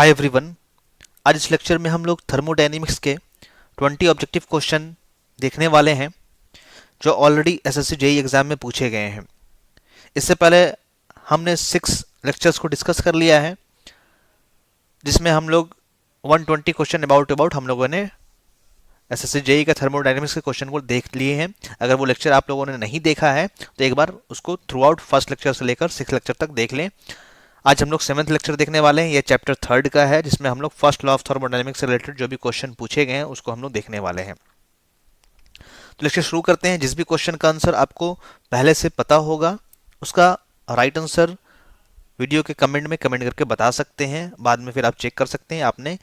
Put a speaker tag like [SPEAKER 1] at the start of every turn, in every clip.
[SPEAKER 1] Hi everyone. आज इस lecture में हम लोग थर्मोडायनेमिक्स के 20 ऑब्जेक्टिव क्वेश्चन देखने वाले हैं जो ऑलरेडी एसएससी जेईई एग्जाम में पूछे गए हैं। इससे पहले हमने 6 लेक्चर्स को डिस्कस कर लिया है जिसमें हम लोग 120 क्वेश्चन अबाउट हम लोगों ने एसएससी जेईई का थर्मोडायनेमिक्स के क्वेश्चन को देख लिए हैं। अगर वो लेक्चर आप लोगों ने नहीं देखा है तो एक बार उसको थ्रू आउट फर्स्ट लेक्चर से लेकर 6 लेक्चर तक देख लें। आज हम लोग 7th लेक्चर देखने वाले हैं। ये चैप्टर 3 का है जिसमें हम लोग फर्स्ट लॉ ऑफ थर्मोडायनेमिक्स से रिलेटेड जो भी क्वेश्चन पूछे गए हैं उसको हम लोग देखने वाले हैं। तो लेक्चर शुरू करते हैं। जिस भी क्वेश्चन का आंसर आपको पहले से पता होगा उसका राइट आंसर वीडियो के कमेंट में कमेंट करके बता सकते हैं। बाद में फिर आप चेक कर सकते हैं आपने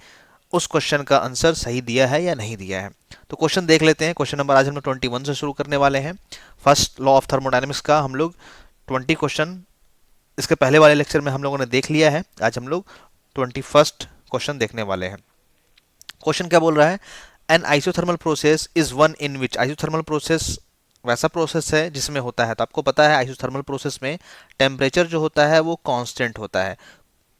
[SPEAKER 1] उस क्वेश्चन का आंसर सही दिया है या नहीं दिया है। तो क्वेश्चन देख लेते हैं। क्वेश्चन नंबर आज हम लोग 21 से शुरू करने वाले हैं। फर्स्ट लॉ ऑफ थर्मोडायनेमिक्स का हम लोग 20 क्वेश्चन इसके पहले वाले लेक्चर में हम लोगों ने देख लिया है। आज हम लोग 21st क्वेश्चन देखने वाले हैं। क्वेश्चन क्या बोल रहा है? N isothermal process is one in which. Isothermal process वैसा प्रोसेस है जिसमें होता है, तो आपको पता है आइसोथर्मल प्रोसेस में टेम्परेचर जो होता है वो कांस्टेंट होता है।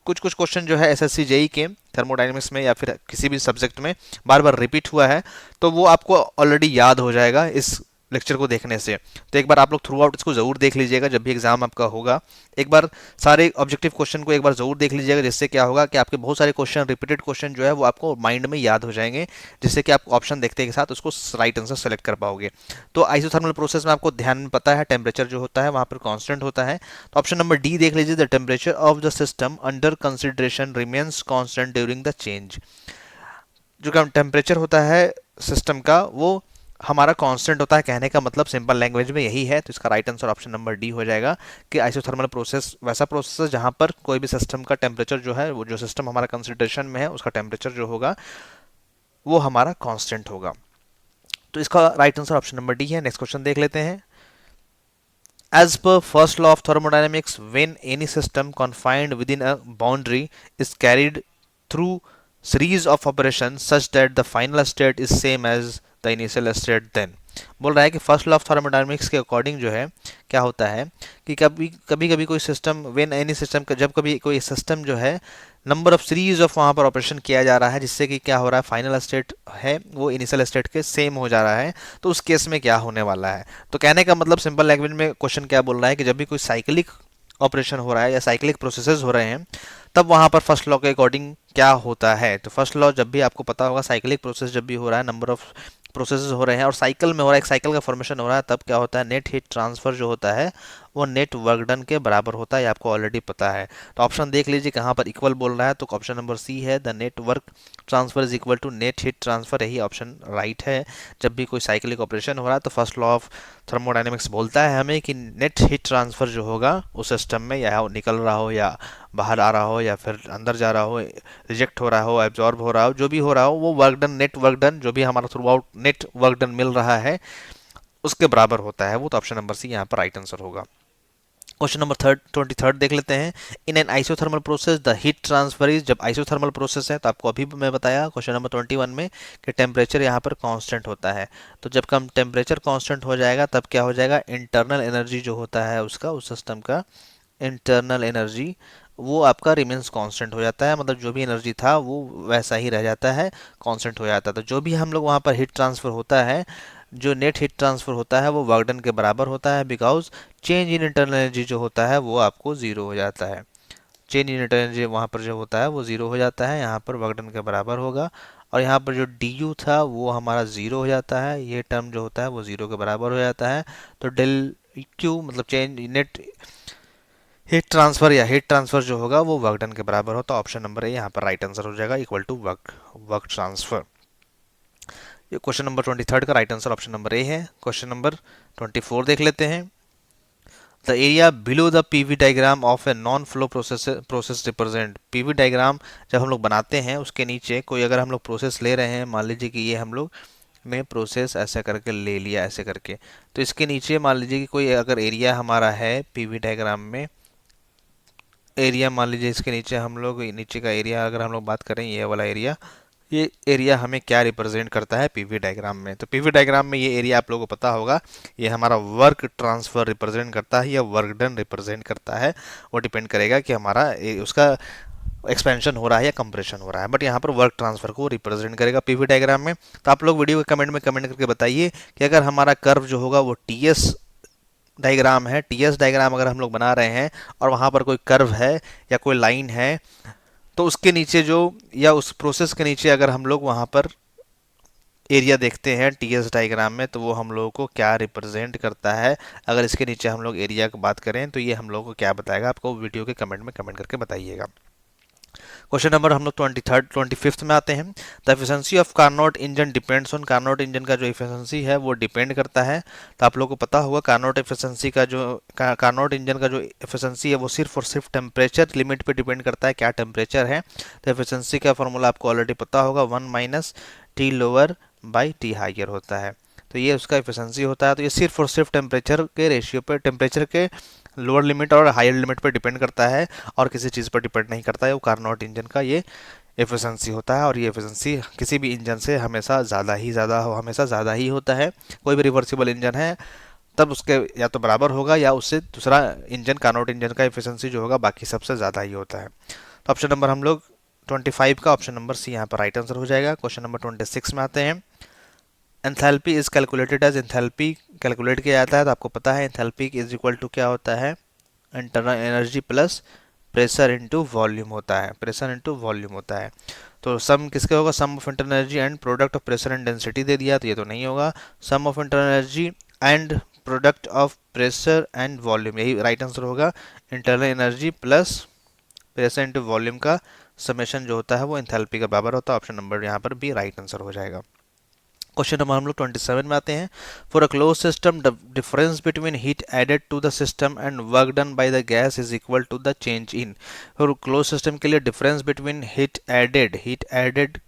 [SPEAKER 1] कुछ कुछ क्वेश्चन जो है एसएससी जेईई के थर्मोडायनेमिक्स में या फिर किसी भी सब्जेक्ट में बार बार रिपीट हुआ है तो वो आपको ऑलरेडी याद हो जाएगा इस लेक्चर को देखने से। तो एक बार आप लोग थ्रू आउट इसको ज़रूर देख लीजिएगा जब भी एग्जाम आपका होगा। एक बार सारे ऑब्जेक्टिव क्वेश्चन को एक बार ज़रूर देख लीजिएगा, जिससे क्या होगा कि आपके बहुत सारे क्वेश्चन रिपीटेड क्वेश्चन जो है वो आपको माइंड में याद हो जाएंगे, जिससे कि आप ऑप्शन देखते के साथ उसको राइट आंसर सेलेक्ट कर पाओगे। तो आइसोथर्मल प्रोसेस में आपको ध्यान में पता है टेम्परेचर जो होता है वहाँ पर कॉन्स्टेंट होता है। तो ऑप्शन नंबर डी देख लीजिए, the temperature of the system under consideration remains constant during the change. जो टेम्परेचर होता है सिस्टम का वो हमारा कांस्टेंट होता है। कहने का मतलब सिंपल लैंग्वेज में यही है। तो इसका right answer option number D हो जाएगा कि आइसोथर्मल प्रोसेस वैसा प्रोसेस है जहां पर कोई भी सिस्टम का टेम्परेचर जो है, वो जो सिस्टम हमारा कंसिडरेशन में है उसका टेम्परेचर जो होगा वो हमारा कांस्टेंट होगा। तो इसका right answer option number D है। नेक्स्ट क्वेश्चन देख लेते हैं। As per first law of thermodynamics, when any system confined within a boundary is carried through series of operations such that the final state is same as the initial state, then बोल रहा है कि first law of thermodynamics के according जो है क्या होता है कि कभी कभी कोई सिस्टम, व्हेन एनी सिस्टम, जब कभी कोई सिस्टम जो है नंबर ऑफ सीरीज ऑफ वहाँ पर ऑपरेशन किया जा रहा है जिससे कि क्या हो रहा है, फाइनल स्टेट है वो इनिशियल स्टेट के सेम हो जा रहा है, तो उस केस में क्या होने वाला है। तो कहने का मतलब सिंपल लैंग्वेज में क्वेश्चन क्या बोल रहा है कि जब भी कोई साइक्लिक ऑपरेशन हो रहा है या साइक्लिक प्रोसेसेस हो रहे हैं तब वहाँ पर फर्स्ट लॉ के अकॉर्डिंग क्या होता है। तो फर्स्ट लॉ जब भी आपको पता होगा, साइक्लिक प्रोसेस जब भी हो रहा है, नंबर ऑफ प्रोसेसेस हो रहे हैं और साइकिल में हो रहा है, एक साइकिल का फॉर्मेशन हो रहा है, तब क्या होता है, नेट हीट ट्रांसफर जो होता है वो नेट वर्क डन के बराबर होता है। ये आपको ऑलरेडी पता है। तो ऑप्शन देख लीजिए कहाँ पर इक्वल बोल रहा है, तो ऑप्शन नंबर सी है, the net work transfer is equal to net heat transfer. यही ऑप्शन राइट है। जब भी कोई साइक्लिक ऑपरेशन हो रहा है तो फर्स्ट लॉ ऑफ थर्मोडायनेमिक्स बोलता है हमें कि नेट हीट ट्रांसफर जो होगा उस सिस्टम में, या निकल रहा हो या बाहर आ रहा हो या फिर अंदर जा रहा हो, रिजेक्ट हो रहा हो, एब्जॉर्ब हो रहा हो, जो भी हो रहा हो, वो work done, net work done जो भी हमारा throughout net work done मिल रहा है उसके बराबर होता है वो। तो ऑप्शन नंबर सी यहाँ पर राइट आंसर होगा। क्वेश्चन नंबर 23 देख लेते हैं। In an isothermal process the heat transfer is. जब आइसोथर्मल प्रोसेस है तो आपको अभी मैं बताया क्वेश्चन नंबर 21 में कि टेम्परेचर यहाँ पर कांस्टेंट होता है। तो जब कम टेम्परेचर कांस्टेंट हो जाएगा तब क्या हो जाएगा, इंटरनल एनर्जी जो होता है उसका, उस सिस्टम का इंटरनल एनर्जी वो आपका रिमेंस कांस्टेंट हो जाता है। मतलब जो भी एनर्जी था वो वैसा ही रह जाता है, कांस्टेंट हो जाता है। तो जो भी हम लोग वहाँ पर हीट ट्रांसफर होता है, जो नेट हीट ट्रांसफर होता है वो वर्क डन के बराबर होता है, because change in internal energy जो होता है वो आपको जीरो हो जाता है। चेंज इन इंटरनल एनर्जी वहाँ पर जो होता है वो जीरो हो जाता है, यहाँ पर वर्क डन के बराबर होगा। और यहाँ पर जो डी यू था वो हमारा जीरो हो जाता है, ये टर्म जो होता है वो जीरो के बराबर हो जाता है। तो डेल क्यू मतलब चेंज नेट हीट ट्रांसफर या हीट ट्रांसफर जो होगा वो वर्क डन के बराबर हो। तो ऑप्शन नंबर ए यहाँ पर राइट आंसर हो जाएगा, इक्वल टू वर्क ट्रांसफर। ये क्वेश्चन नंबर 23 का right answer option number A है। क्वेश्चन नंबर 24 देख लेते हैं। The area below the PV diagram of a non flow process represent. PV diagram जब हम लोग बनाते हैं उसके नीचे कोई अगर हम लोग प्रोसेस ले रहे हैं, मान लीजिए कि ये हम लोग ने प्रोसेस ऐसे करके ले लिया ऐसे करके, तो इसके नीचे मान लीजिए कि कोई अगर एरिया हमारा है पीवी डायग्राम में, एरिया मान लीजिए इसके नीचे हम लोग, नीचे का एरिया अगर हम लोग बात करें, ये वाला एरिया, ये एरिया हमें क्या रिप्रेजेंट करता है पीवी डायग्राम में। तो पीवी डायग्राम में ये एरिया आप लोगों को पता होगा, ये हमारा वर्क ट्रांसफर रिप्रेजेंट करता है या वर्क डन रिप्रेजेंट करता है। वो डिपेंड करेगा कि हमारा उसका एक्सपेंशन हो रहा है या कंप्रेशन हो रहा है, बट यहाँ पर वर्क ट्रांसफर को रिप्रेजेंट करेगा पीवी डायग्राम में। तो आप लोग वीडियो के कमेंट में कमेंट करके बताइए कि अगर हमारा कर्व जो होगा वो टीएस डायग्राम है, टीएस डायग्राम अगर हम लोग बना रहे हैं और वहाँ पर कोई कर्व है या कोई लाइन है, तो उसके नीचे जो, या उस प्रोसेस के नीचे अगर हम लोग वहाँ पर एरिया देखते हैं टीएस डायग्राम में, तो वो हम लोगों को क्या रिप्रेजेंट करता है। अगर इसके नीचे हम लोग एरिया की बात करें तो ये हम लोगों को क्या बताएगा, आपको वीडियो के कमेंट में कमेंट करके बताइएगा। क्वेश्चन नंबर हम लोग 25th में आते हैं। The efficiency of Carnot engine depends on, Carnot engine का जो एफिशिएंसी है वो डिपेंड करता है। तो आप लोगों को पता होगा कार्नोट एफिशिएंसी का जो कार्नोट इंजन का जो एफिशिएंसी है वो सिर्फ और सिर्फ टेम्परेचर लिमिट पे डिपेंड करता है, क्या टेम्परेचर है। तो एफिशिएंसी का फॉर्मूला आपको ऑलरेडी पता होगा, 1 minus T lower by T higher होता है। तो ये उसका एफिशिएंसी होता है। तो ये सिर्फ और सिर्फ टेम्परेचर के रेशियो पे, टेम्परेचर के लोअर लिमिट और हायर लिमिट पर डिपेंड करता है और किसी चीज़ पर डिपेंड नहीं करता है। वो कार्नोट इंजन का ये एफिशिएंसी होता है और ये एफिशिएंसी किसी भी इंजन से हमेशा ज़्यादा ही होता है। कोई भी रिवर्सिबल इंजन है तब उसके या तो बराबर होगा या उससे दूसरा इंजन, कार्नोट इंजन का एफिशिएंसी जो होगा बाकी सबसे ज़्यादा ही होता है। तो ऑप्शन नंबर हम लोग 25 का ऑप्शन नंबर सी यहाँ पर राइट आंसर हो जाएगा। क्वेश्चन नंबर 26 में आते हैं। Enthalpy is calculated as, enthalpy calculate किया जाता है तो आपको पता है एंथैल्पी इज इक्वल टू क्या होता है, internal energy plus pressure into volume होता है, प्रेशर इनटू वॉल्यूम होता है। तो सम किसके होगा, sum of internal energy and product of pressure and density दे दिया, तो ये तो नहीं होगा। Sum of internal energy and product of pressure and volume, यही राइट आंसर होगा। Internal energy plus pressure into volume का समेशन जो होता है वो एंथैल्पी का बराबर होता है। ऑप्शन नंबर यहाँ पर भी राइट आंसर हो जाएगा। क्वेश्चन नंबर हम लोग 27 में आते हैं। For a close system the difference between heat added to the system and work done by the gas is equal to the change in. For close system के लिए difference between heat added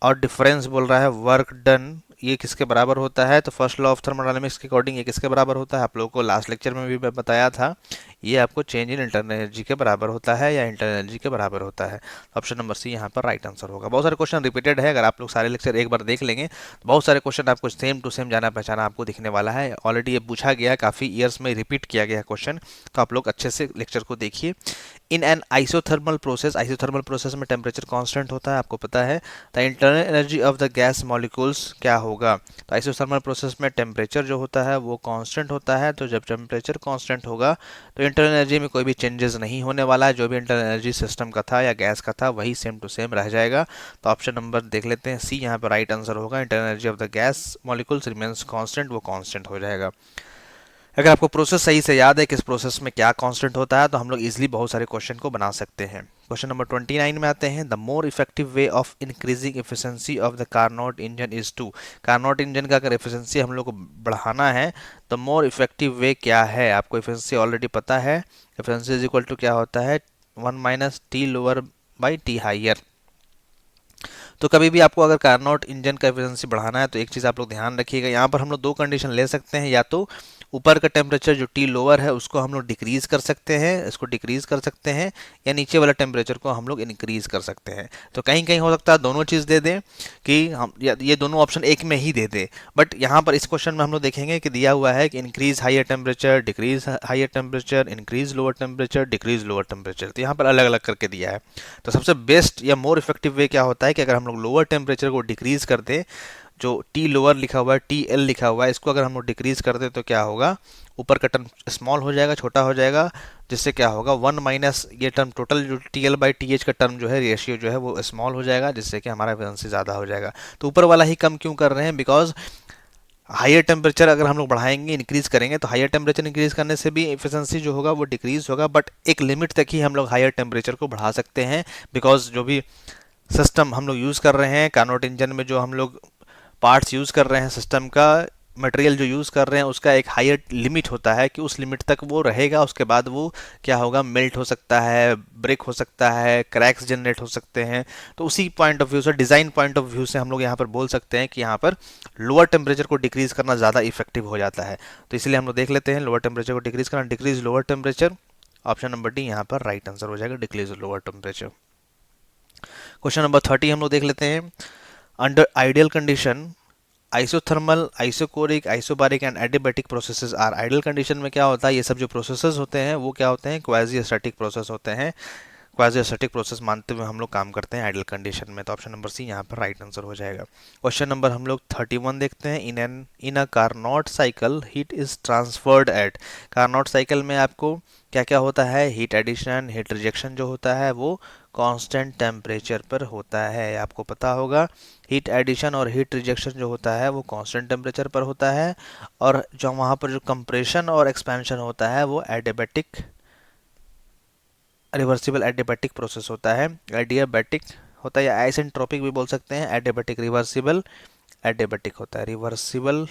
[SPEAKER 1] और difference बोल रहा है work done, ये किसके बराबर होता है। तो फर्स्ट लॉ ऑफ थर्मोडायनामिक्स के अकॉर्डिंग ये किसके बराबर होता है, आप लोगों को लास्ट लेक्चर में भी मैं बताया था, ये आपको चेंज इन इंटरनल एनर्जी के बराबर होता है या इंटरनल एनर्जी के बराबर होता है। ऑप्शन नंबर सी यहाँ पर राइट आंसर होगा। बहुत सारे क्वेश्चन रिपीटेड है, अगर आप लोग सारे लेक्चर एक बार देख लेंगे तो बहुत सारे क्वेश्चन आपको सेम टू सेम जाना पहचाना आपको दिखने वाला है। ऑलरेडी ये पूछा गया है, काफ़ी ईयर्स में रिपीट किया गया क्वेश्चन, तो आप लोग अच्छे से लेक्चर को देखिए। In an isothermal process, isothermal process में टेम्परेचर कांस्टेंट होता है, आपको पता है। The internal energy of the gas molecules क्या होगा, तो आइसोथर्मल प्रोसेस में टेम्परेचर जो होता है वो कांस्टेंट होता है। तो जब टेम्परेचर कांस्टेंट होगा तो इंटरनल एनर्जी में कोई भी चेंजेस नहीं होने वाला है, जो भी इंटरनल एनर्जी सिस्टम का था या गैस का था वही सेम टू सेम रह जाएगा। तो ऑप्शन नंबर देख लेते हैं, सी यहाँ पर राइट आंसर होगा। Internal energy of the gas molecules remains constant, वो कांस्टेंट हो जाएगा। अगर आपको प्रोसेस सही से याद है किस प्रोसेस में क्या कांस्टेंट होता है तो हम लोग इजीली बहुत सारे क्वेश्चन को बना सकते हैं। क्वेश्चन नंबर 29 में आते हैं। The more effective way of increasing efficiency of the Carnot engine is to, Carnot engine का अगर एफिशिएंसी हम लोग को बढ़ाना है तो मोर इफेक्टिव वे क्या है, आपको एफिशिएंसी ऑलरेडी पता है। एफिशिएंसी इज इक्वल टू क्या होता है, 1 minus T lower by T higher. तो कभी भी आपको अगर कार्नोट इंजन का एफिशिएंसी बढ़ाना है तो एक चीज़ आप लोग ध्यान रखिएगा, यहाँ पर हम लोग दो कंडीशन ले सकते हैं, या तो ऊपर का टेम्परेचर जो टी लोअर है उसको हम लोग डिक्रीज कर सकते हैं, इसको डिक्रीज कर सकते हैं, या नीचे वाला टेम्परेचर को हम लोग इंक्रीज कर सकते हैं। तो कहीं कहीं हो सकता है दोनों चीज़ दे दें कि हम ये दोनों ऑप्शन एक में ही दे दें, बट यहाँ पर इस क्वेश्चन में हम लोग देखेंगे कि दिया हुआ है कि increase higher temperature, decrease higher temperature, increase lower temperature, decrease lower temperature, तो यहाँ पर अलग अलग करके दिया है। तो सबसे बेस्ट या मोर इफेक्टिव वे क्या होता है कि अगर हम लोग लोअर टेम्परेचर को डिक्रीज कर दें, जो टी लोअर लिखा हुआ है, टी एल लिखा हुआ है, इसको अगर हम लोग डिक्रीज कर दें तो क्या होगा, ऊपर का टर्म स्मॉल हो जाएगा, छोटा हो जाएगा, जिससे क्या होगा 1 माइनस ये टर्म टोटल जो T L by T H का टर्म जो है, रेशियो जो है वो स्मॉल हो जाएगा, जिससे कि हमारा एफिशिएंसी ज़्यादा हो जाएगा। तो ऊपर वाला ही कम क्यों कर रहे हैं, बिकॉज हायर टेम्परेचर अगर हम लोग बढ़ाएंगे, इंक्रीज करेंगे, तो हायर टेम्परेचर इंक्रीज करने से भी एफिशिएंसी जो होगा वो डिक्रीज होगा, बट एक लिमिट तक ही हम लोग हायर टेम्परेचर को बढ़ा सकते हैं। बिकॉज जो भी सिस्टम हम लोग यूज़ कर रहे हैं कार्नोट इंजन में, जो हम लोग पार्ट्स यूज़ कर रहे हैं सिस्टम का, मटेरियल जो यूज़ कर रहे हैं उसका एक हायर लिमिट होता है कि उस लिमिट तक वो रहेगा, उसके बाद वो क्या होगा, मेल्ट हो सकता है, ब्रेक हो सकता है, क्रैक्स जनरेट हो सकते हैं। तो उसी पॉइंट ऑफ व्यू से, डिज़ाइन पॉइंट ऑफ व्यू से हम लोग यहाँ पर बोल सकते हैं कि यहाँ पर लोअर टेम्परेचर को डिक्रीज़ करना ज़्यादा इफेक्टिव हो जाता है। तो इसलिए हम लोग देख लेते हैं लोअर टेम्परेचर को डिक्रीज़ करना, decrease lower temperature, option number D यहाँ पर राइट आंसर हो जाएगा, decrease lower temperature. Question number 30 हम लोग देख लेते हैं। Under ideal condition isothermal, isochoric, isobaric and adiabatic processes are, ideal condition में क्या होता है, ये सब जो प्रोसेसेस होते हैं वो क्या होते हैं, क्वाजी स्टैटिक प्रोसेस होते हैं। क्वाजी स्टैटिक प्रोसेस मानते हुए हम लोग काम करते हैं आइडल कंडीशन में। तो ऑप्शन नंबर सी यहाँ पर राइट आंसर हो जाएगा। क्वेश्चन नंबर हम लोग 31 देखते हैं। In a Carnot cycle heat is transferred at. Carnot cycle में आपको क्या क्या होता है, हीट एडिशन, हीट रिजेक्शन जो होता है वो कांस्टेंट टेम्परेचर पर होता है, आपको पता होगा। हीट एडिशन और हीट रिजेक्शन जो होता है वो कांस्टेंट टेम्परेचर पर होता है, और जो वहाँ पर जो कंप्रेशन और एक्सपेंशन होता है वो एडियाबैटिक, रिवर्सिबल एडियाबैटिक प्रोसेस होता है। एडियाबैटिक होता है या आइसेंट्रोपिक भी बोल सकते हैं। एडियाबैटिक रिवर्सिबल एडियाबैटिक होता है, रिवर्सिबल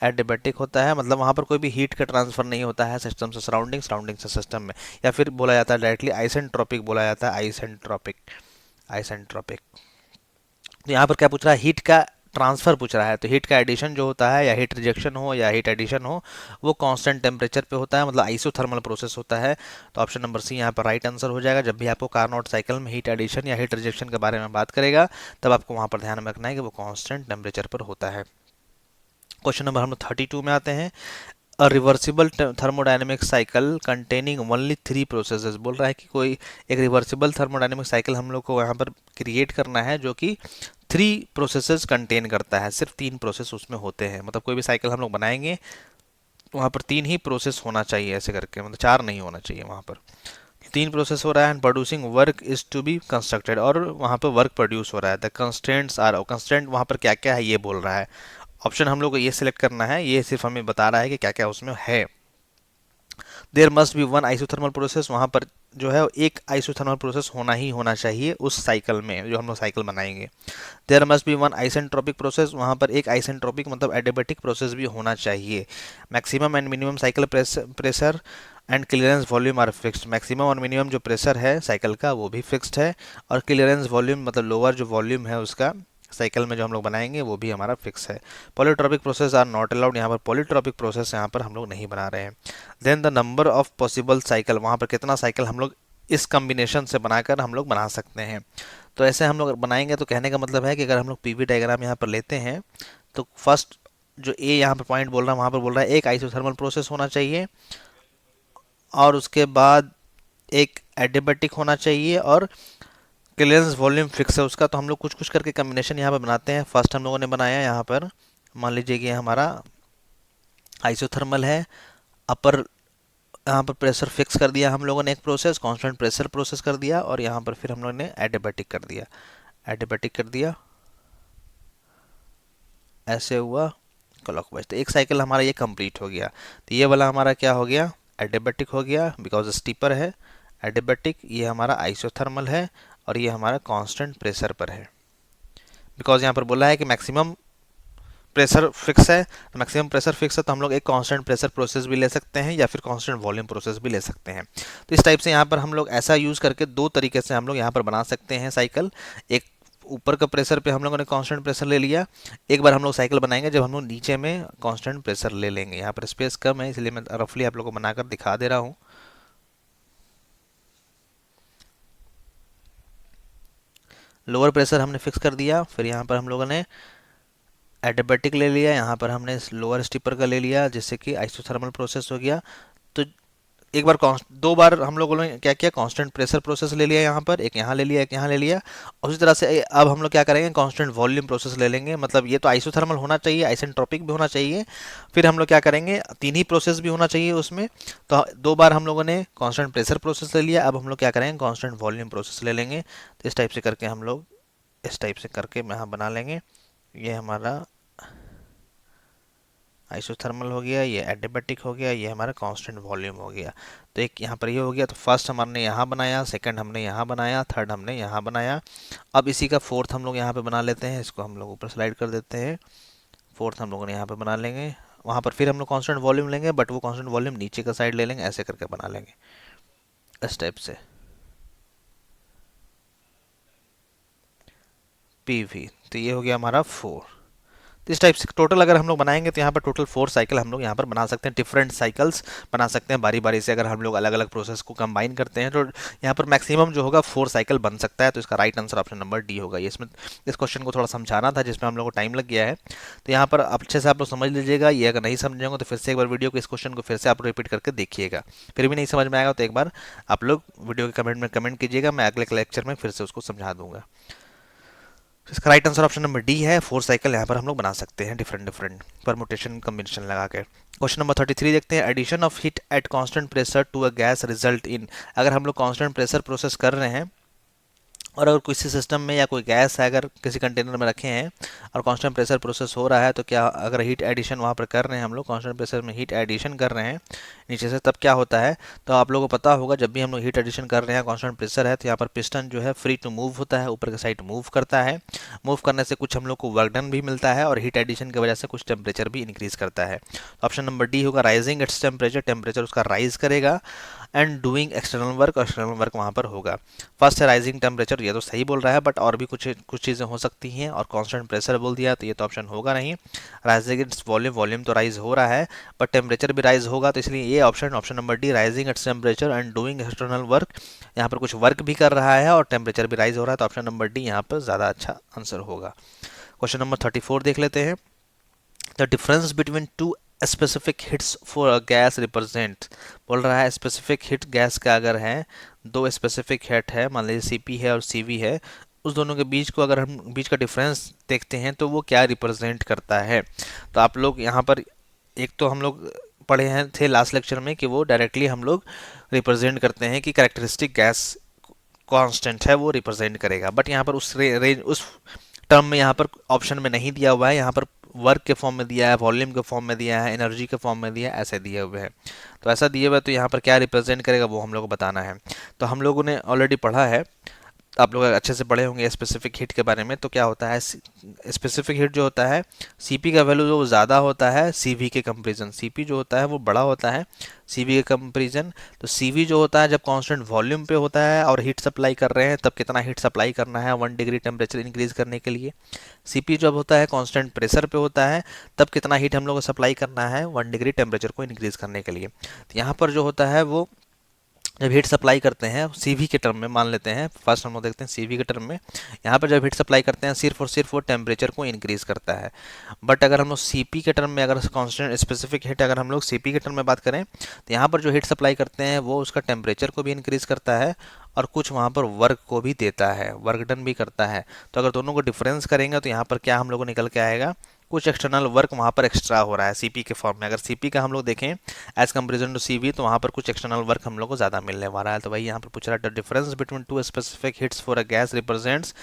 [SPEAKER 1] एडियाबैटिक होता है, मतलब वहाँ पर कोई भी हीट का ट्रांसफर नहीं होता है सिस्टम से सराउंडिंग, सराउंडिंग से सिस्टम में, या फिर बोला जाता है डायरेक्टली आइसेंट्रोपिक बोला जाता है, आइसेंट्रोपिक, आइसेंट्रोपिक। तो यहाँ पर क्या पूछ रहा है, हीट का ट्रांसफर पूछ रहा है। तो हीट का एडिशन जो होता है, या हीट रिजेक्शन हो या हीट एडिशन हो, वो कांस्टेंट टेम्परेचर पे होता है, मतलब आइसोथर्मल प्रोसेस होता है। तो ऑप्शन नंबर सी यहाँ पर राइट आंसर हो जाएगा। जब भी आपको कार्नोट साइकिल में हीट एडिशन या हीट रिजेक्शन के बारे में बात करेगा, तब आपको वहाँ पर ध्यान में रखना है कि वो कांस्टेंट टेम्परेचर पर होता है। क्वेश्चन नंबर हम लोग 32 में आते हैं। A reversible thermodynamic cycle containing only 3 processes. बोल रहा है कि कोई एक रिवर्सिबल थर्मोडायनेमिक साइकिल हम लोग को यहाँ पर क्रिएट करना है जो कि 3 प्रोसेसेस कंटेन करता है, सिर्फ 3 प्रोसेस उसमें होते हैं। मतलब कोई भी साइकिल हम लोग बनाएंगे वहाँ पर 3 ही प्रोसेस होना चाहिए, ऐसे करके, मतलब 4 नहीं होना चाहिए, वहाँ पर 3 प्रोसेस हो रहा है। And producing work is to be constructed, और वहाँ पर वर्क प्रोड्यूस हो रहा है। द कंस्ट्रेंट्स आर, कंस्ट्रेंट वहाँ पर क्या क्या है ये बोल रहा है। ऑप्शन हम लोग को ये सिलेक्ट करना है, ये सिर्फ हमें बता रहा है कि क्या क्या उसमें है। There must be one isothermal process, वहाँ पर जो है एक आइसोथर्मल प्रोसेस होना ही होना चाहिए उस साइकिल में जो हम लोग साइकिल बनाएंगे। There must be one isentropic process, वहाँ पर एक आइसेंट्रोपिक मतलब एडियाबैटिक प्रोसेस भी होना चाहिए। Maximum and minimum cycle pressure and clearance volume are fixed, maximum और मिनिमम जो प्रेशर है साइकिल का वो भी फिक्स्ड है, और क्लियरेंस वॉल्यूम मतलब लोअर जो वॉल्यूम है उसका साइकिल में जो हम लोग बनाएंगे वो भी हमारा फिक्स है। Polytropic process are not allowed, यहाँ पर पॉलीट्रॉपिक प्रोसेस यहाँ पर हम लोग नहीं बना रहे हैं। Then the number of possible cycle, वहाँ पर कितना साइकिल हम लोग इस कम्बिनेशन से बनाकर हम लोग बना सकते हैं। तो ऐसे हम लोग बनाएंगे, तो कहने का मतलब है कि अगर हम लोग पीवी डायग्राम यहाँ पर लेते हैं, तो फर्स्ट जो ए यहाँ पर पॉइंट बोल रहा है वहाँ पर बोल रहा है एक आइसोथर्मल प्रोसेस होना चाहिए, और उसके बाद एक एडियाबैटिक होना चाहिए, और क्लियरेंस वॉल्यूम फिक्स है उसका। तो हम लोग कुछ कुछ करके कम्बिनेशन यहाँ पर बनाते हैं। फर्स्ट हम लोगों ने बनाया यहाँ पर, मान लीजिए कि हमारा आइसोथर्मल है, अपर यहाँ पर प्रेशर फिक्स कर दिया हम लोगों ने, एक प्रोसेस कांस्टेंट प्रेशर प्रोसेस कर दिया, और यहाँ पर फिर हम लोगों ने एडियाबैटिक कर दिया, एडियाबैटिक कर दिया, ऐसे हुआ क्लॉकवाइज। तो एक साइकिल हमारा ये कंप्लीट हो गया। तो ये वाला हमारा क्या हो गया, एडियाबैटिक हो गया, बिकॉज स्टीपर है एडियाबैटिक। ये हमारा आइसोथर्मल है, और ये हमारा कांस्टेंट प्रेशर पर है, बिकॉज यहाँ पर बोला है कि मैक्सिमम प्रेशर फिक्स है। तो मैक्सिमम प्रेशर फिक्स है, तो हम लोग एक कांस्टेंट प्रेशर प्रोसेस भी ले सकते हैं, या फिर कांस्टेंट वॉल्यूम प्रोसेस भी ले सकते हैं। तो इस टाइप से यहाँ पर हम लोग ऐसा यूज़ करके दो तरीके से हम लोग यहाँ पर बना सकते हैं साइकिल। एक ऊपर का प्रेशर पे हम लोगों ने कांस्टेंट प्रेशर ले लिया। एक बार हम लोग साइकिल बनाएंगे जब हम लोग नीचे में कांस्टेंट प्रेशर ले लेंगे। यहाँ पर स्पेस कम है, इसलिए मैं रफली आप लोगों को बनाकर दिखा दे रहा हूँ। लोअर प्रेशर हमने फिक्स कर दिया, फिर यहाँ पर हम लोगों ने एडियाबैटिक ले लिया, यहाँ पर हमने लोअर स्टीपर का ले लिया, जिससे कि आइसोथर्मल प्रोसेस हो गया। तो एक बार दो बार हम लोगों ने क्या किया, कांस्टेंट प्रेशर प्रोसेस ले लिया, यहाँ पर एक यहाँ ले लिया, एक यहाँ ले लिया। और उसी तरह से अब हम लोग क्या करेंगे, कांस्टेंट वॉल्यूम प्रोसेस ले लेंगे। मतलब ये तो आइसोथर्मल होना चाहिए, आइसेंट्रोपिक भी होना चाहिए, फिर हम लोग क्या करेंगे, तीन ही प्रोसेस भी होना चाहिए उसमें। तो दो बार हम लोगों ने कांस्टेंट प्रेशर प्रोसेस ले लिया, अब हम लोग क्या करेंगे, कांस्टेंट वॉल्यूम प्रोसेस ले लेंगे। तो इस टाइप से करके हम लोग, इस टाइप से करके यहाँ बना लेंगे। ये हमारा आइसोथर्मल हो गया, ये एडियाबैटिक हो गया, ये हमारा कांस्टेंट वॉल्यूम हो गया। तो एक यहाँ पर ये हो गया। तो फर्स्ट हमने यहाँ बनाया, सेकंड हमने यहाँ बनाया, थर्ड हमने यहाँ बनाया। अब इसी का फोर्थ हम लोग यहाँ पे बना लेते हैं, इसको हम लोग ऊपर स्लाइड कर देते हैं। फोर्थ हम लोगों ने यहाँ पे बना लेंगे, वहाँ पर फिर हम लोग कांस्टेंट वॉल्यूम लेंगे, बट वो कांस्टेंट वॉल्यूम नीचे का साइड ले लेंगे, ऐसे करके बना लेंगे इस टाइप से। पीवी, तो ये हो गया हमारा 4। तो इस टाइप से टोटल अगर हम लोग बनाएंगे तो यहाँ पर टोटल 4 साइकिल हम लोग यहाँ पर बना सकते हैं, डिफरेंट साइकिल्स बना सकते हैं बारी बारी से। अगर हम लोग अलग अलग प्रोसेस को कंबाइन करते हैं तो यहाँ पर मैक्सिमम जो होगा 4 साइकिल बन सकता है। तो इसका right answer option number D होगा। ये इसमें इस क्वेश्चन को थोड़ा समझाना था जिसमें हम लोग को टाइम लग गया है। तो यहाँ पर अच्छे से आप लोग समझ लीजिएगा। ये अगर नहीं समझेंगे तो फिर से एक बार वीडियो को, इस क्वेश्चन को फिर से आप रिपीट करके देखिएगा। फिर भी नहीं समझ में आएगा तो एक बार आप लोग वीडियो के कमेंट में कमेंट कीजिएगा, मैं अगले लेक्चर में फिर से उसको समझा दूंगा। इसका right answer option number D है। 4 साइकिल यहाँ पर हम लोग बना सकते हैं डिफरेंट डिफरेंट परमुटेशन कम्बिनेशन लगा के। क्वेश्चन नंबर 33 देखते हैं। Addition of heat at constant pressure to a gas result in. अगर हम लोग कांस्टेंट प्रेशर प्रोसेस कर रहे हैं और अगर किसी सिस्टम में या कोई गैस है अगर किसी कंटेनर में रखे हैं और कांस्टेंट प्रेशर प्रोसेस हो रहा है, तो क्या अगर हीट एडिशन वहाँ पर कर रहे हैं, हम लोग कांस्टेंट प्रेशर में हीट एडिशन कर रहे हैं नीचे से, तब क्या होता है। तो आप लोगों को पता होगा जब भी हम लोग हीट एडिशन कर रहे हैं कांस्टेंट प्रेशर है तो यहाँ पर पिस्टन जो है फ्री टू मूव होता है, ऊपर की साइड मूव करता है। मूव करने से कुछ हम लोग को वर्क डन भी मिलता है और हीट एडिशन की वजह से कुछ टेम्परेचर भी इंक्रीज करता है। तो ऑप्शन नंबर डी होगा, राइजिंग इट्स टेम्परेचर, टेम्परेचर उसका राइज करेगा। And doing external work, external work वहाँ पर होगा। फर्स्ट है राइजिंग टेम्परेचर, ये तो सही बोल रहा है, बट और भी कुछ कुछ चीज़ें हो सकती हैं। और कांस्टेंट प्रेशर बोल दिया तो ये तो ऑप्शन होगा नहीं। राइजिंग इट्स वॉल्यूम, वॉल्यूम तो राइज हो रहा है बट टेम्परेचर भी राइज होगा, तो इसलिए ये option option number D, rising its temperature and doing external work, यहाँ पर कुछ वर्क भी कर रहा है और टेम्परेचर भी राइज हो रहा है। तो ऑप्शन नंबर डी यहाँ पर ज़्यादा अच्छा आंसर होगा। क्वेश्चन नंबर 34 देख लेते हैं। The difference between two specific hits for a gas represent. बोल रहा है स्पेसिफिक हिट गैस का अगर है, दो स्पेसिफिक हिट है, मान लीजिए सीपी है और सीवी है, उस दोनों के बीच को अगर हम बीच का डिफरेंस देखते हैं तो वो क्या रिप्रेजेंट करता है। तो आप लोग यहाँ पर एक तो हम लोग पढ़े हैं थे लास्ट लेक्चर में कि वो डायरेक्टली हम लोग रिप्रेजेंट करते हैं कि कैरेक्टरिस्टिक गैस कांस्टेंट है वो रिप्रेजेंट करेगा, बट यहाँ पर उस रेंज उस टर्म में यहाँ पर ऑप्शन में नहीं दिया हुआ है। यहाँ पर वर्क के फॉर्म में दिया है, वॉल्यूम के फॉर्म में दिया है, एनर्जी के फॉर्म में दिया है, ऐसे दिए हुए हैं। तो ऐसा दिए हुए तो यहाँ पर क्या रिप्रेजेंट करेगा वो हम लोग को बताना है। तो हम लोगों ने ऑलरेडी पढ़ा है, आप लोग अच्छे से पढ़े होंगे स्पेसिफिक हीट के बारे में। तो क्या होता है, स्पेसिफिक हीट जो होता है सीपी का वैल्यू जो ज़्यादा होता है सीवी के कंपेरिजन, सीपी जो होता है वो बड़ा होता है सीवी के कंपेरिजन। तो सीवी जो होता है जब कांस्टेंट वॉल्यूम पे होता है और हीट सप्लाई कर रहे हैं तब कितना हीट सप्लाई करना है 1 डिग्री टेम्परेचर इंक्रीज करने के लिए। सीपी जब होता है कांस्टेंट प्रेशर पे होता है तब कितना हीट हम लोग को सप्लाई करना है 1 डिग्री टेम्परेचर को इंक्रीज करने के लिए। तो यहाँ पर जो होता है वो जब हीट सप्लाई करते हैं सीवी के टर्म में, मान लेते हैं फर्स्ट हम लोग देखते हैं सीवी के टर्म में, यहाँ पर जब हीट सप्लाई करते हैं सिर्फ और सिर्फ वो टेम्परेचर को इंक्रीज करता है। बट अगर हम लोग सीपी के टर्म में, अगर कांस्टेंट स्पेसिफिक हीट अगर हम लोग सीपी के टर्म में बात करें तो यहाँ पर जो हीट सप्लाई करते हैं वो उसका टेम्परेचर को भी इंक्रीज करता है और कुछ वहाँ पर वर्क को भी देता है, वर्क डन भी करता है। तो अगर दोनों को डिफरेंस करेंगे तो यहाँ पर क्या हम लोग को निकल के आएगा, कुछ एक्सटर्नल वर्क वहाँ पर एक्स्ट्रा हो रहा है सीपी के फॉर्म में। अगर सीपी का हम लोग देखें एज कंपेरिजन टू सीवी तो वहाँ पर कुछ एक्सटर्नल वर्क हम लोग को ज़्यादा मिलने वाला है। तो भाई यहाँ पर पूछ रहा है the difference between two specific hits for a gas represents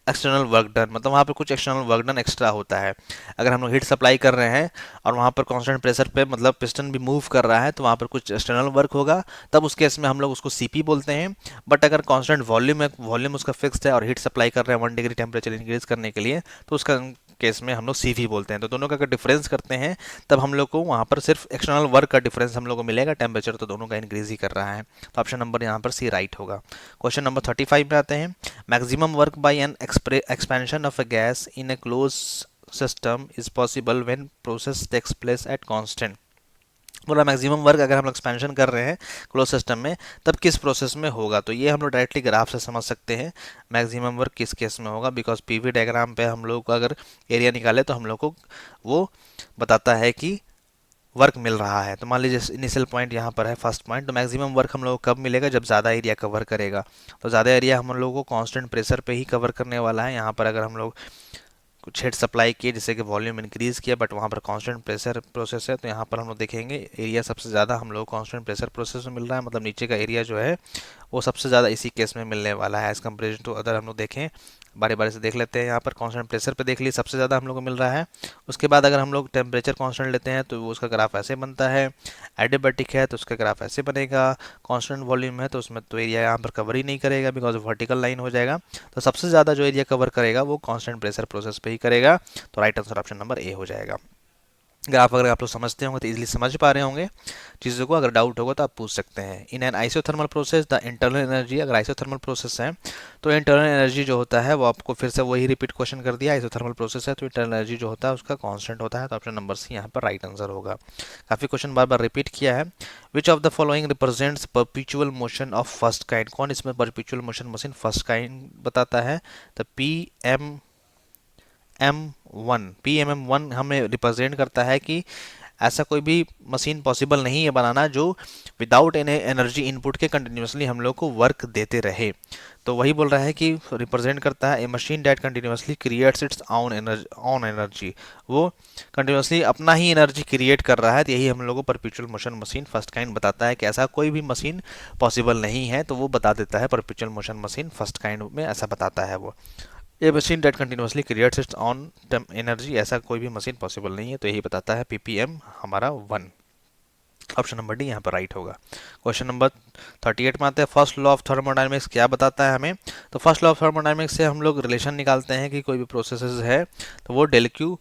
[SPEAKER 1] external work done, मतलब वहाँ पर कुछ एक्सटर्नल वर्क डन एक्स्ट्रा होता है। अगर हम लोग हीट सप्लाई कर रहे हैं और वहाँ पर कांस्टेंट प्रेशर पे मतलब पिस्टन भी मूव कर रहा है तो वहाँ पर कुछ एक्सटर्नल वर्क होगा, तब उस केस में हम लोग उसको सीपी बोलते हैं। बट अगर कांस्टेंट वॉल्यूम है, वॉल्यूम उसका फिक्स्ड है और हीट सप्लाई कर रहे हैं 1 डिग्री टेम्परेचर इंक्रीज करने के लिए, तो उसका केस में हम लोग सीवी बोलते हैं। तो दोनों का अगर डिफरेंस करते हैं तब हम लोग को वहाँ पर सिर्फ एक्सटर्नल वर्क का डिफरेंस हम लोग को मिलेगा, टेम्परेचर तो दोनों का इंक्रीज ही कर रहा है। तो ऑप्शन नंबर यहाँ पर सी राइट होगा। क्वेश्चन नंबर 35 में आते हैं। Maximum work by an expansion of a gas in a close system is possible when process takes place at constant. बोला मैक्सिमम वर्क अगर हम लोग एक्सपेंशन कर रहे हैं क्लोज सिस्टम में तब किस प्रोसेस में होगा। तो ये हम लोग डायरेक्टली ग्राफ से समझ सकते हैं मैक्सिमम वर्क किस केस में होगा, बिकॉज पीवी डायग्राम पे हम लोग को अगर एरिया निकाले तो हम लोग को वो बताता है कि वर्क मिल रहा है। तो मान लीजिए इनिशियल पॉइंट यहाँ पर है फर्स्ट पॉइंट, तो मैक्सिमम वर्क हम लोग को कब मिलेगा जब ज़्यादा एरिया कवर करेगा। तो ज़्यादा एरिया हम लोग को कांस्टेंट प्रेशर पे ही कवर करने वाला है। यहाँ पर अगर हम लोग कुछ हीट सप्लाई किए जिससे कि वॉल्यूम इंक्रीज़ किया बट वहाँ पर कांस्टेंट प्रेशर प्रोसेस है, तो यहाँ पर हम लोग देखेंगे एरिया सबसे ज़्यादा हम लोग कांस्टेंट प्रेशर प्रोसेस में मिल रहा है, मतलब नीचे का एरिया जो है वो सबसे ज़्यादा इसी केस में मिलने वाला है एज़ कम्पेरिजन टू अदर। हम लोग देखें बारी बारी से देख लेते हैं। यहाँ पर कांस्टेंट प्रेशर पे देख लीजिए सबसे ज़्यादा हम लोग को मिल रहा है। उसके बाद अगर हम लोग टेम्परेचर कांस्टेंट लेते हैं तो वो उसका ग्राफ ऐसे बनता है। एडियाबैटिक है तो उसका ग्राफ ऐसे बनेगा। कांस्टेंट वॉल्यूम है तो उसमें तो एरिया यहाँ पर कवर ही नहीं करेगा बिकॉज वर्टिकल लाइन हो जाएगा। तो सबसे ज़्यादा जो एरिया कवर करेगा वो कांस्टेंट प्रेशर प्रोसेस पे ही करेगा। तो right answer option number A हो जाएगा। ग्राफ अगर आप लोग समझते होंगे तो इजीली समझ पा रहे होंगे चीज़ों को। अगर डाउट होगा तो आप पूछ सकते हैं। In an isothermal process the internal energy, अगर आइसोथर्मल प्रोसेस है तो इंटरनल एनर्जी जो होता है वो आपको फिर से वही रिपीट क्वेश्चन कर दिया। आइसोथर्मल प्रोसेस है तो इंटरनल एनर्जी जो होता है उसका कांस्टेंट होता है, तो ऑप्शन नंबर सी यहाँ पर राइट आंसर होगा। काफ़ी क्वेश्चन बार बार रिपीट किया है। Which of the following represents perpetual motion of first kind, कौन इसमें perpetual motion machine first kind बताता है? तो PMM1 हमें रिप्रेजेंट करता है कि ऐसा कोई भी मशीन पॉसिबल नहीं है बनाना जो विदाउट एनी एनर्जी इनपुट के कंटिन्यूसली हम लोग को वर्क देते रहे। तो वही बोल रहा है कि रिप्रेजेंट करता है a machine that continuously creates its own energy, वो कंटिन्यूसली अपना ही एनर्जी क्रिएट कर रहा है। तो यही हम लोग को perpetual motion machine first kind बताता है कि ऐसा कोई भी मशीन पॉसिबल नहीं है, तो वो बता देता है perpetual motion machine first kind में ऐसा बताता है वो। ये machine that continuously creates its own energy, ऐसा कोई भी मशीन पॉसिबल नहीं है, तो यही बताता है PPM हमारा 1। ऑप्शन नंबर डी यहाँ पर राइट होगा। क्वेश्चन नंबर 38 में आते हैं। फर्स्ट लॉ ऑफ थर्मोडायनेमिक्स क्या बताता है हमें? तो फर्स्ट लॉ ऑफ थर्मोडायनेमिक्स से हम लोग रिलेशन निकालते हैं कि कोई भी प्रोसेस है तो वो del Q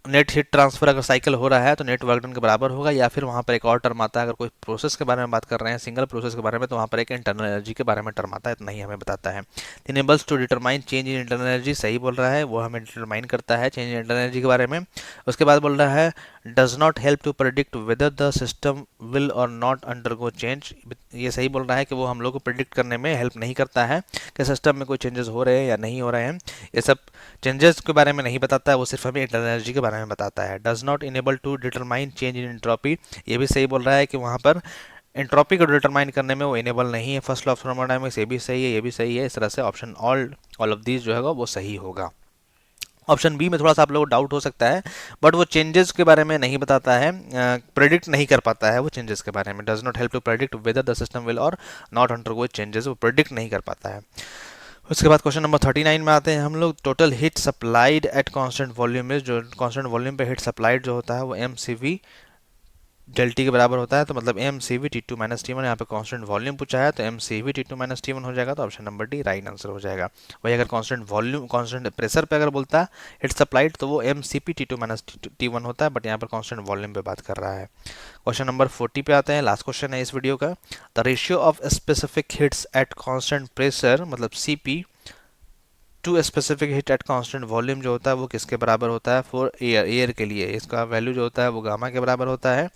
[SPEAKER 1] net heat transfer अगर साइकिल हो रहा है तो नेट वर्क डन के बराबर होगा, या फिर वहाँ पर एक और टर्म आता है, अगर कोई प्रोसेस के बारे में बात कर रहे हैं सिंगल प्रोसेस के बारे में, तो वहाँ पर एक इंटरनल एनर्जी के बारे में टर्म आता है। इतना ही हमें बताता है। Enables to determine change in internal energy, सही बोल रहा है, वो हमें डिटरमाइन करता है चेंज इन इंटरनल एनर्जी के बारे में। उसके बाद बोल रहा है does not help to predict whether the system will और नॉट अंडरगो चेंज, ये सही बोल रहा है कि वो हम लोग को प्रेडिक्ट करने में हेल्प नहीं करता है कि सिस्टम में कोई चेंजेस हो रहे हैं या नहीं हो रहे हैं। ये सब चेंजेस के बारे में नहीं बताता है, वो सिर्फ हमें इंटरनल एनर्जी के बारे में बताता है। Does not enable to determine change in entropy, ये भी सही बोल रहा है कि वहाँ पर एंट्रोपी को डिटरमाइन करने में वो इनेबल नहीं है। फर्स्ट लॉ ऑफ थर्मोडायनेमिक्स, ये भी सही है, ये भी सही है। इस तरह से ऑप्शन ऑल ऑफ दीज जो है वो सही होगा। ऑप्शन बी में थोड़ा सा आप लोगों को डाउट हो सकता है, बट वो चेंजेस के बारे में नहीं बताता है, प्रेडिक्ट नहीं कर पाता है वो चेंजेस के बारे में। Does not help to predict whether the system will और नॉट अंडरगो चेंजेस, वो प्रेडिक्ट नहीं कर पाता है। उसके बाद क्वेश्चन नंबर 39 में आते हैं हम लोग। Total heat supplied eight constant volume में, जो कांस्टेंट वॉल्यूम पे हीट सप्लाइड जो होता है वो MCV डेल टी के बराबर होता है, तो मतलब MCV T2 माइनस T1, यहाँ पे कांस्टेंट वॉल्यूम पूछा है तो MCV T2 माइनस T1 हो जाएगा, तो option number D right answer हो जाएगा। वही अगर कांस्टेंट वॉल्यूम कांस्टेंट प्रेशर पे अगर बोलता है हीट सप्लाइड तो वो MCP T2 माइनस T1 होता है, बट यहाँ पर कांस्टेंट वॉल्यूम पे बात कर रहा है। क्वेश्चन नंबर 40 पे आते हैं, लास्ट क्वेश्चन है इस वीडियो का। The ratio of specific heats at constant pressure मतलब CP to specific heat at constant volume जो होता है वो किसके बराबर होता है? फॉर एयर के लिए इसका वैल्यू जो होता है वो गामा के बराबर होता है,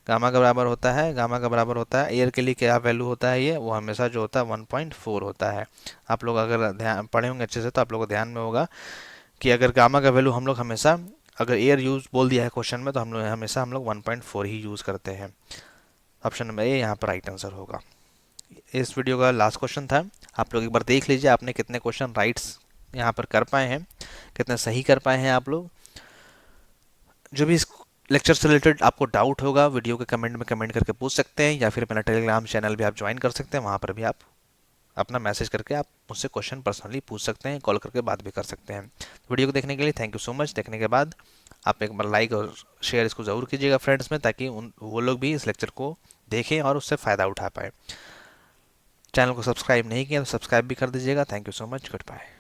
[SPEAKER 1] गामा का बराबर होता है, गामा का बराबर होता है। एयर के लिए क्या वैल्यू होता है? ये वो हमेशा जो होता है 1.4 होता है। आप लोग अगर ध्यान पढ़े होंगे अच्छे से तो आप लोगों को ध्यान में होगा कि अगर गामा का वैल्यू हम लोग हमेशा, अगर एयर यूज बोल दिया है क्वेश्चन में, तो हम लोग हमेशा 1.4 ही यूज़ करते हैं। ऑप्शन नंबर ए यहाँ पर राइट आंसर होगा। इस वीडियो का लास्ट क्वेश्चन था। आप लोग एक बार देख लीजिए आपने कितने क्वेश्चन राइट्स यहाँ पर कर पाए हैं, कितने सही कर पाए हैं आप लोग। जो भी इस लेक्चर से रिलेटेड आपको डाउट होगा वीडियो के कमेंट में कमेंट करके पूछ सकते हैं, या फिर मेरा टेलीग्राम चैनल भी आप ज्वाइन कर सकते हैं, वहाँ पर भी आप अपना मैसेज करके आप मुझसे क्वेश्चन पर्सनली पूछ सकते हैं, कॉल करके बात भी कर सकते हैं। वीडियो को देखने के लिए थैंक यू सो मच। देखने के बाद आप एक बार लाइक और शेयर इसको ज़रूर कीजिएगा फ्रेंड्स में, ताकि वो लोग भी इस लेक्चर को देखें और उससे फ़ायदा उठा पाए। चैनल को सब्सक्राइब नहीं किया तो सब्सक्राइब भी कर दीजिएगा। Thank you so much, good bye.